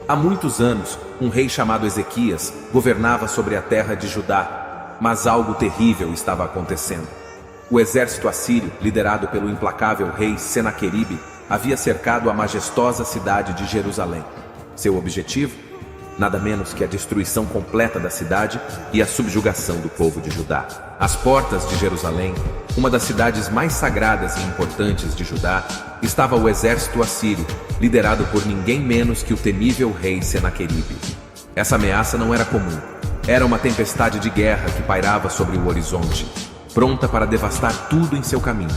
Há muitos anos, um rei chamado Ezequias governava sobre a terra de Judá, mas algo terrível estava acontecendo. O exército assírio, liderado pelo implacável rei Senaqueribe, havia cercado a majestosa cidade de Jerusalém. Seu objetivo? Nada menos que a destruição completa da cidade e a subjugação do povo de Judá. Às portas de Jerusalém, uma das cidades mais sagradas e importantes de Judá, estava o exército assírio, liderado por ninguém menos que o temível rei Senaqueribe. Essa ameaça não era comum. Era uma tempestade de guerra que pairava sobre o horizonte, pronta para devastar tudo em seu caminho.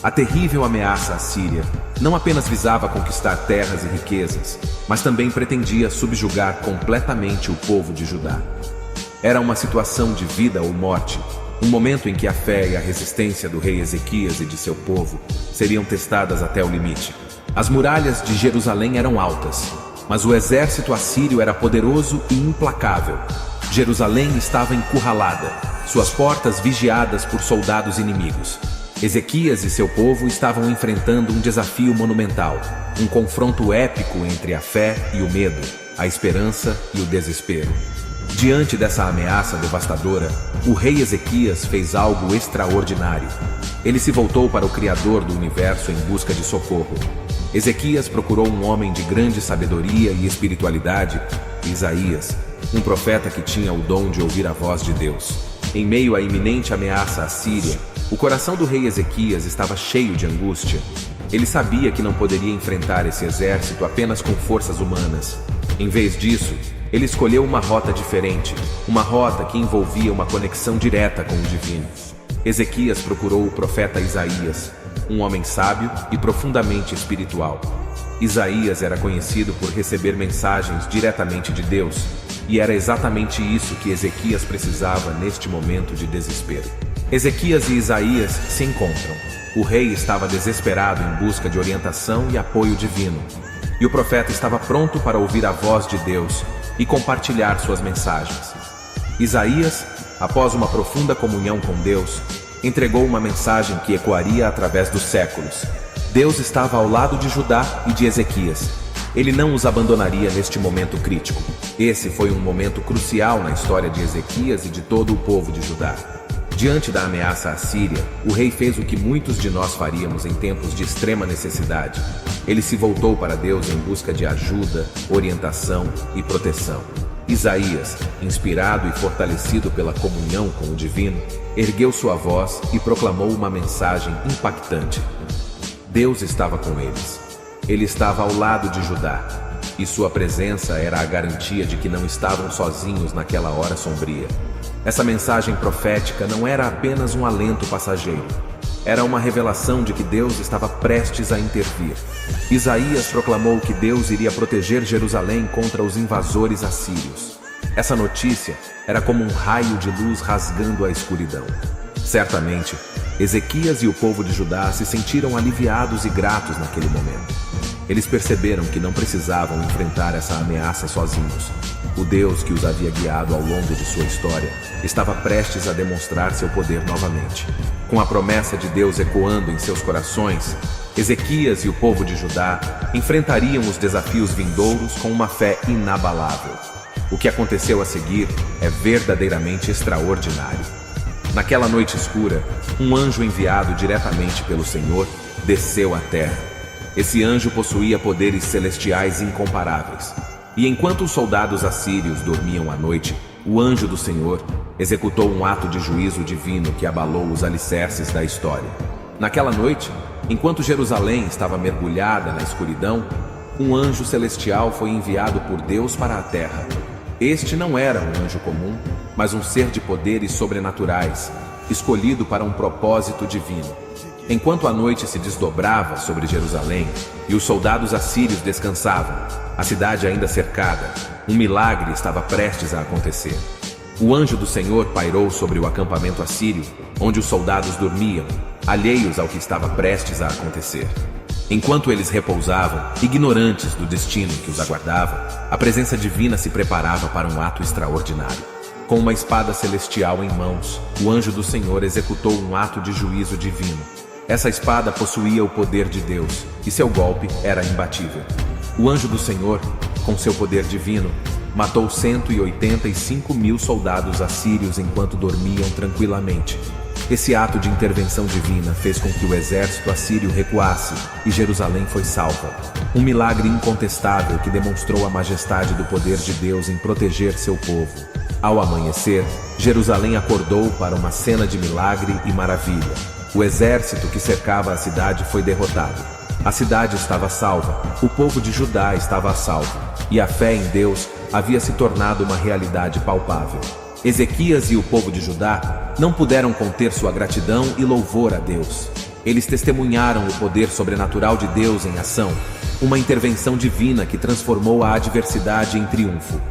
A terrível ameaça assíria não apenas visava conquistar terras e riquezas, mas também pretendia subjugar completamente o povo de Judá. Era uma situação de vida ou morte, um momento em que a fé e a resistência do rei Ezequias e de seu povo seriam testadas até o limite. As muralhas de Jerusalém eram altas, mas o exército assírio era poderoso e implacável. Jerusalém estava encurralada, suas portas vigiadas por soldados inimigos. Ezequias e seu povo estavam enfrentando um desafio monumental, um confronto épico entre a fé e o medo, a esperança e o desespero. Diante dessa ameaça devastadora, o rei Ezequias fez algo extraordinário. Ele se voltou para o Criador do universo em busca de socorro. Ezequias procurou um homem de grande sabedoria e espiritualidade, Isaías, um profeta que tinha o dom de ouvir a voz de Deus. Em meio à iminente ameaça assíria, o coração do rei Ezequias estava cheio de angústia. Ele sabia que não poderia enfrentar esse exército apenas com forças humanas. Em vez disso, ele escolheu uma rota diferente, uma rota que envolvia uma conexão direta com o divino. Ezequias procurou o profeta Isaías, um homem sábio e profundamente espiritual. Isaías era conhecido por receber mensagens diretamente de Deus, e era exatamente isso que Ezequias precisava neste momento de desespero. Ezequias e Isaías se encontram. O rei estava desesperado em busca de orientação e apoio divino, e o profeta estava pronto para ouvir a voz de Deus e compartilhar suas mensagens. Isaías, após uma profunda comunhão com Deus, entregou uma mensagem que ecoaria através dos séculos. Deus estava ao lado de Judá e de Ezequias. Ele não os abandonaria neste momento crítico. Esse foi um momento crucial na história de Ezequias e de todo o povo de Judá. Diante da ameaça assíria, o rei fez o que muitos de nós faríamos em tempos de extrema necessidade. Ele se voltou para Deus em busca de ajuda, orientação e proteção. Isaías, inspirado e fortalecido pela comunhão com o divino, ergueu sua voz e proclamou uma mensagem impactante. Deus estava com eles. Ele estava ao lado de Judá, e sua presença era a garantia de que não estavam sozinhos naquela hora sombria. Essa mensagem profética não era apenas um alento passageiro. Era uma revelação de que Deus estava prestes a intervir. Isaías proclamou que Deus iria proteger Jerusalém contra os invasores assírios. Essa notícia era como um raio de luz rasgando a escuridão. Certamente, Ezequias e o povo de Judá se sentiram aliviados e gratos naquele momento. Eles perceberam que não precisavam enfrentar essa ameaça sozinhos. O Deus que os havia guiado ao longo de sua história estava prestes a demonstrar seu poder novamente. Com a promessa de Deus ecoando em seus corações, Ezequias e o povo de Judá enfrentariam os desafios vindouros com uma fé inabalável. O que aconteceu a seguir é verdadeiramente extraordinário. Naquela noite escura, um anjo enviado diretamente pelo Senhor desceu à terra. Esse anjo possuía poderes celestiais incomparáveis. E enquanto os soldados assírios dormiam à noite, o anjo do Senhor executou um ato de juízo divino que abalou os alicerces da história. Naquela noite, enquanto Jerusalém estava mergulhada na escuridão, um anjo celestial foi enviado por Deus para a terra. Este não era um anjo comum, mas um ser de poderes sobrenaturais, escolhido para um propósito divino. Enquanto a noite se desdobrava sobre Jerusalém e os soldados assírios descansavam, a cidade ainda cercada, um milagre estava prestes a acontecer. O anjo do Senhor pairou sobre o acampamento assírio, onde os soldados dormiam, alheios ao que estava prestes a acontecer. Enquanto eles repousavam, ignorantes do destino que os aguardava, a presença divina se preparava para um ato extraordinário. Com uma espada celestial em mãos, o anjo do Senhor executou um ato de juízo divino. Essa espada possuía o poder de Deus, e seu golpe era imbatível. O anjo do Senhor com seu poder divino, matou 185.000 soldados assírios enquanto dormiam tranquilamente. Esse ato de intervenção divina fez com que o exército assírio recuasse e Jerusalém foi salva. Um milagre incontestável que demonstrou a majestade do poder de Deus em proteger seu povo. Ao amanhecer, Jerusalém acordou para uma cena de milagre e maravilha. O exército que cercava a cidade foi derrotado. A cidade estava salva, o povo de Judá estava a salvo, e a fé em Deus havia se tornado uma realidade palpável. Ezequias e o povo de Judá não puderam conter sua gratidão e louvor a Deus. Eles testemunharam o poder sobrenatural de Deus em ação, uma intervenção divina que transformou a adversidade em triunfo.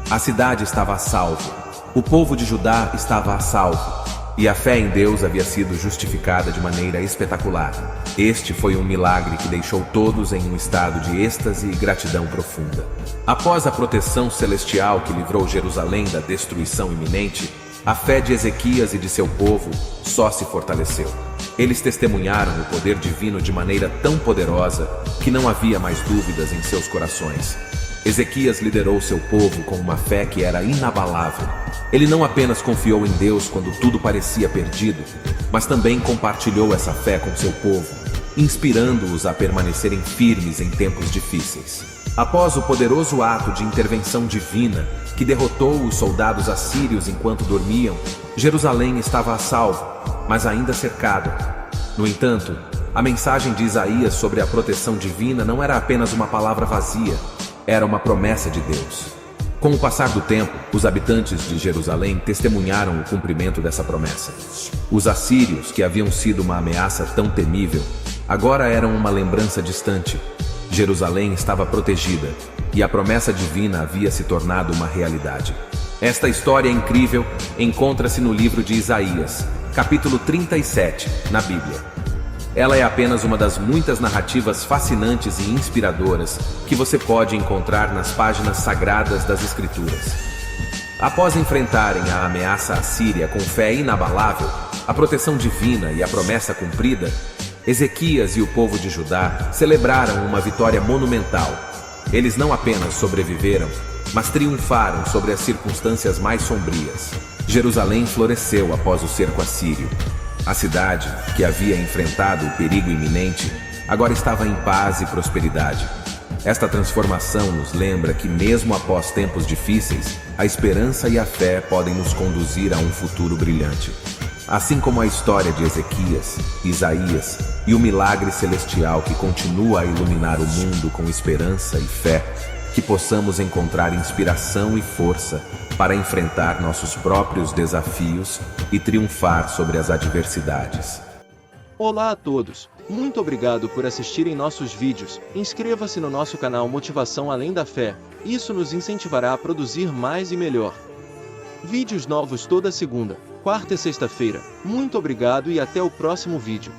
A cidade estava a salvo, o povo de Judá estava a salvo, e a fé em Deus havia sido justificada de maneira espetacular. Este foi um milagre que deixou todos em um estado de êxtase e gratidão profunda. Após a proteção celestial que livrou Jerusalém da destruição iminente, a fé de Ezequias e de seu povo só se fortaleceu. Eles testemunharam o poder divino de maneira tão poderosa que não havia mais dúvidas em seus corações. Ezequias liderou seu povo com uma fé que era inabalável. Ele não apenas confiou em Deus quando tudo parecia perdido, mas também compartilhou essa fé com seu povo, inspirando-os a permanecerem firmes em tempos difíceis. Após o poderoso ato de intervenção divina que derrotou os soldados assírios enquanto dormiam, Jerusalém estava a salvo, mas ainda cercada. No entanto, a mensagem de Isaías sobre a proteção divina não era apenas uma palavra vazia, era uma promessa de Deus. Com o passar do tempo, os habitantes de Jerusalém testemunharam o cumprimento dessa promessa. Os assírios, que haviam sido uma ameaça tão temível, agora eram uma lembrança distante. Jerusalém estava protegida, e a promessa divina havia se tornado uma realidade. Esta história incrível encontra-se no livro de Isaías, capítulo 37, na Bíblia. Ela é apenas uma das muitas narrativas fascinantes e inspiradoras que você pode encontrar nas páginas sagradas das Escrituras. Após enfrentarem a ameaça assíria com fé inabalável, a proteção divina e a promessa cumprida, Ezequias e o povo de Judá celebraram uma vitória monumental. Eles não apenas sobreviveram, mas triunfaram sobre as circunstâncias mais sombrias. Jerusalém floresceu após o cerco assírio. A cidade, que havia enfrentado o perigo iminente, agora estava em paz e prosperidade. Esta transformação nos lembra que, mesmo após tempos difíceis, a esperança e a fé podem nos conduzir a um futuro brilhante. Assim como a história de Ezequias, Isaías e o milagre celestial que continua a iluminar o mundo com esperança e fé, que possamos encontrar inspiração e força para enfrentar nossos próprios desafios e triunfar sobre as adversidades. Olá a todos! Muito obrigado por assistirem nossos vídeos. Inscreva-se no nosso canal Motivação Além da Fé. Isso nos incentivará a produzir mais e melhor. Vídeos novos toda segunda, quarta e sexta-feira. Muito obrigado e até o próximo vídeo.